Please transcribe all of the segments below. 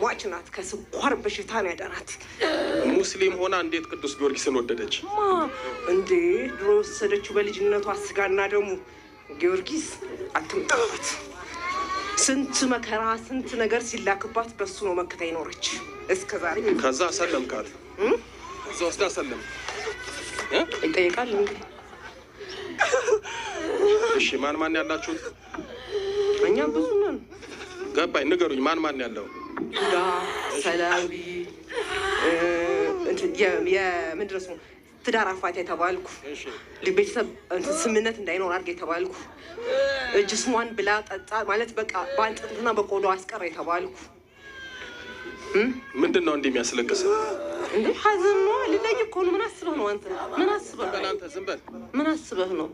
ሟች ናት። ከስኳር በሽታ ነው ያዳናት። ሙስሊም ሆና እንዴት ቅዱስ ጊዮርጊስን ወደደች? እንዴ ድሮ ወሰደችው በልጅነቷ ስጋና ደሙ። ጊዮርጊስ አትምጣባት። ስንት መከራ ስንት ነገር ሲላክባት በሱ ነው መከታ ይኖረች እስከዛሬ። ከዛ ሰለምካት? ከዛ ወስዳ ሰለም ይጠይቃል እንዴ? እሺ ማን ያላችሁት? እኛ ብዙ ነን። ገባኝ። ንገሩኝ ማን ያለው? ዳ ሰላቢ የምንድን ነው ስሙ? ትዳር አፋታ የተባልኩ ቤተሰብ ስምነት እንዳይኖር አድርገህ የተባልኩ ጅስሟን ብላ ጠጣ ማለት በቃ በአንጥትና በቆዳ አስቀር የተባልኩ። ምንድን ነው እንዲህ የሚያስለቅስ? እንዴ ሀዘን ነው። ልለይ እኮ ነው። ምን አስበህ ነው አንተ? ምን አስበህ ነው አንተ? ዝም በል። ምን አስበህ ነው?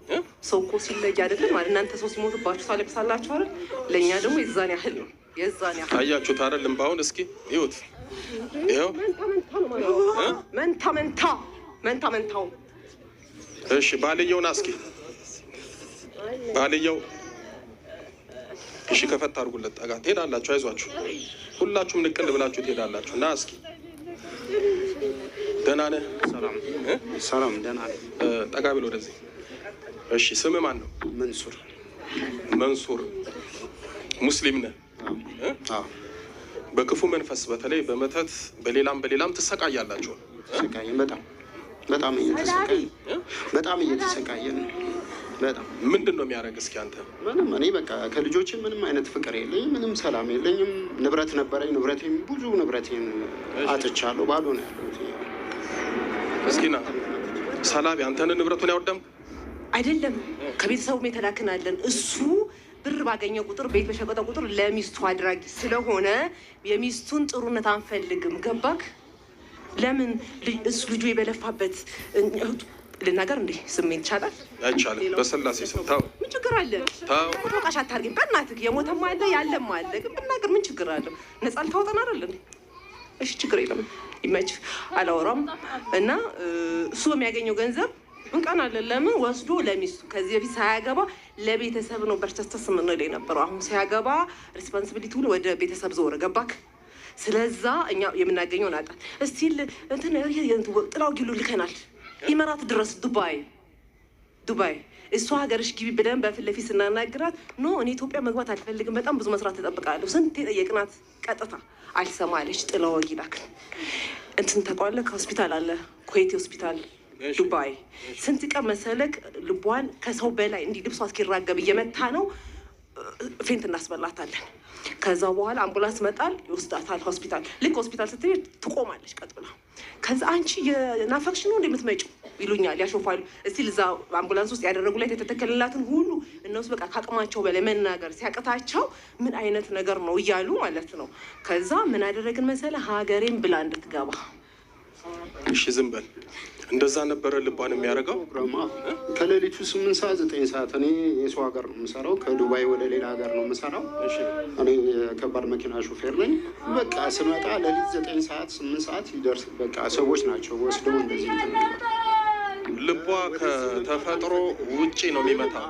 ሰው እኮ ሲለይ አይደለም ማለት እናንተ ሰው ሲሞትባችሁ ታለቅሳላችሁ አይደል? ለእኛ ደግሞ የዛን ያህል ነው። የዛን ያህል አያችሁት አይደል? እምባውን እስኪ ይሁት። ይኸው መንታው። እሺ ባልየውን እስኪ ባልየው እሺ ከፈት አድርጉለት። ጠጋ ትሄዳላችሁ። አይዟችሁ ሁላችሁም ንቅል ብላችሁ ትሄዳላችሁ። ና እስኪ ደህና ነህ? ሰላም ደህና ነህ? ጠጋ ብል ወደዚህ። እሺ ስምህ ማን ነው? መንሱር። ሙስሊም ነህ? በክፉ መንፈስ በተለይ በመተት በሌላም ትሰቃያላችሁ? በጣም እየተሰቃየን ነው። በጣም ምንድን ነው የሚያደርግ? እስኪ አንተ ምንም እኔ በቃ ከልጆቼ ምንም አይነት ፍቅር የለኝም፣ ምንም ሰላም የለኝም። ንብረት ነበረኝ፣ ብዙ ንብረቴን አጥቻለሁ። ባዶ ነው ያለሁት። እስኪ ና ሰላቢ፣ አንተን ንብረቱን ያወደም አይደለም ከቤተሰቡም የተላክናለን። እሱ ብር ባገኘ ቁጥር ቤት በሸቀጠ ቁጥር ለሚስቱ አድራጊ ስለሆነ የሚስቱን ጥሩነት አንፈልግም። ገባክ? ለምን እሱ ልጁ የበለፋበት ልናገር እንዴ? ስሜት ይቻላል? አይቻልም። በስላሴ ስም ታው ምን ችግር አለ? ታው ወቃሽ አታርጊ። በእናትህ የሞተም አለ ያለም አለ። ግን ብናገር ምን ችግር አለው? ነፃ ልታወጣን አይደል እንዴ? እሺ ችግር የለም ይመችህ። አላወራም እና እሱ በሚያገኘው ገንዘብ እንቀናለን። ለምን ወስዶ ለሚስቱ ከዚህ በፊት ሳያገባ ለቤተሰብ ነው በርቸስተስ የምንለው የነበረው። አሁን ሲያገባ ሪስፖንሲቢሊቲውን ወደ ቤተሰብ ዞረ። ገባክ? ስለዛ እኛ የምናገኘው ናጣል። እስቲል እንትን ጥላው ጊሉ ልከናል ኢመራት ድረስ ዱባይ እሷ ሀገርሽ ግቢ ብለን በፊት ለፊት ስናናግራት ኖ እኔ ኢትዮጵያ መግባት አልፈልግም፣ በጣም ብዙ መስራት ተጠብቃለሁ። ስንት የጠየቅናት ቀጥታ አልሰማለች። ጥላው ጊላክን እንትን ተቋለ ከሆስፒታል አለ ኩዌት ሆስፒታል ዱባይ ስንት ቀን መሰለክ ልቧን ከሰው በላይ እንዲህ ልብሷ እስኪራገብ እየመታ ነው። ፌንት እናስበላታለን። ከዛ በኋላ አምቡላንስ መጣል ይወስዳታል ሆስፒታል። ልክ ሆስፒታል ስትሄድ ትቆማለች ቀጥ ብላ። ከዛ አንቺ የናፈቅሽ ነው እንደምትመጪው ይሉኛል፣ ያሾፋሉ። እስቲ ለዛ አምቡላንስ ውስጥ ያደረጉ ላይ የተተከለላትን ሁሉ እነሱ በቃ ካቅማቸው በላይ መናገር ሲያቀታቸው ምን አይነት ነገር ነው እያሉ ማለት ነው። ከዛ ምን አደረግን መሰለ ሀገሬን ብላ እንድትገባ። እሺ ዝም በል። እንደዛ ነበረ ልቧን የሚያደርገው። ከሌሊቱ 8 ሰዓት 9 ሰዓት እኔ የሰው ሀገር ነው የምሰራው፣ ከዱባይ ወደ ሌላ ሀገር ነው የምሰራው። እኔ የከባድ መኪና ሹፌር ነኝ። በቃ ስመጣ ሌሊት 9 ሰዓት 8 ሰዓት ይደርስ በቃ ሰዎች ናቸው ወስደው እንደዚህ ልቧ ከተፈጥሮ ውጪ ነው የሚመታው።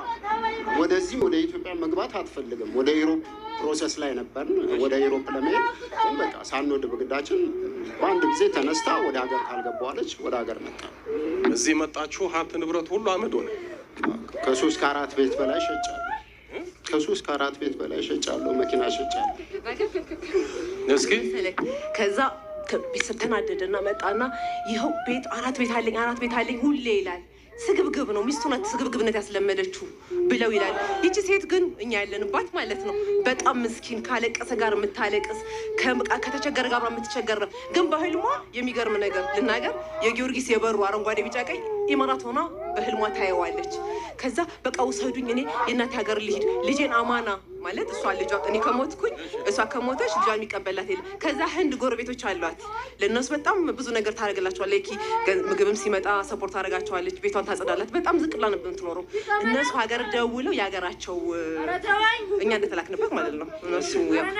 ወደዚህ ወደ ኢትዮጵያ መግባት አትፈልግም። ወደ ዩሮፕ ፕሮሰስ ላይ ነበርን። ወደ ዩሮፕ ለመሄድ ግን በቃ ሳንወድ በግዳችን በአንድ ጊዜ ተነስታ ወደ ሀገር ካልገባዋለች ወደ ሀገር መጣ። እዚህ መጣችሁ። ሀብት ንብረት ሁሉ አመድ ሆነ። ከ3 ከ4 ቤት በላይ ሸጫለሁ። ከ3 ከ4 ቤት በላይ ሸጫለሁ። መኪና ሸጫለሁ። እስኪ ከዛ ቤተሰብ ተናደደና መጣና ይኸው ቤት 4 ቤት አለኝ ሁሌ ይላል። ስግብግብ ነው ሚስቱ ናት ስግብግብነት ያስለመደችው ብለው ይላል። ይቺ ሴት ግን እኛ ያለንባት ማለት ነው በጣም ምስኪን ካለቀሰ ጋር የምታለቅስ ከተቸገረ ጋር የምትቸገር ነው። ግን በህልሟ የሚገርም ነገር ልናገር፣ የጊዮርጊስ የበሩ አረንጓዴ ቢጫ ቀይ ኢማራት ሆና በህልሟ ታየዋለች። ከዛ በቃ ውሰዱኝ እኔ የእናቴ ሀገር ልሂድ ልጄን አማና ማለት እሷ ልጇ እኔ ከሞትኩኝ እሷ ከሞተች ልጇ የሚቀበላት የለ። ከዛ ህንድ ጎረቤቶች አሏት። ለእነሱ በጣም ብዙ ነገር ታደርግላቸዋለች። ምግብም ሲመጣ ሰፖርት ታደርጋቸዋለች። ቤቷን ታጸዳላት። በጣም ዝቅ ብላ ነበር የምትኖረው። እነሱ ሀገር ደውለው የሀገራቸው እኛ እንደተላክንበት ማለት ነው። እነሱ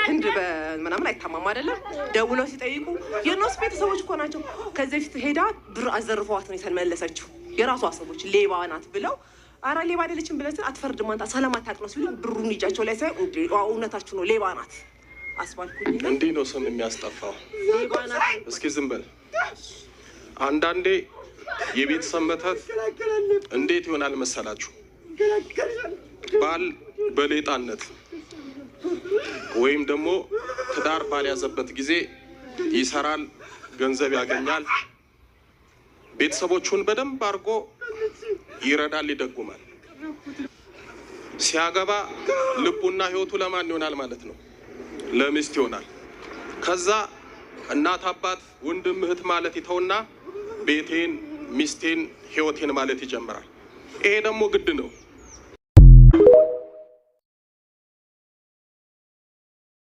ህንድ በምናምን አይታማም አይደለም። ደውለው ሲጠይቁ የእነሱ ቤተሰቦች እኮ ናቸው። ከዚህ በፊት ሄዳ ብር አዘርፈዋት ነው የተመለሰችው። የራሷ ሰዎች ሌባ ናት ብለው አራ ሌባ አይደለችም ብለህ አትፈርድም አንተ ሰላም አታውቅ ነው ሲሉ ብሩን እጃቸው ላይ ሳይ እውነታችሁ ነው ሌባ ናት አስባልኩኝ። እንዲህ ነው ስም የሚያስጠፋው። እስኪ ዝም በል። አንዳንዴ የቤተሰብ መተት እንዴት ይሆናል መሰላችሁ? ባል በሌጣነት ወይም ደግሞ ትዳር ባልያዘበት ጊዜ ይሰራል፣ ገንዘብ ያገኛል፣ ቤተሰቦቹን በደንብ አድርጎ ይረዳል፣ ይደጉማል። ሲያገባ ልቡና ህይወቱ ለማን ይሆናል ማለት ነው? ለሚስት ይሆናል። ከዛ እናት አባት፣ ወንድም እህት ማለት ይተውና ቤቴን፣ ሚስቴን፣ ህይወቴን ማለት ይጀምራል። ይሄ ደግሞ ግድ ነው።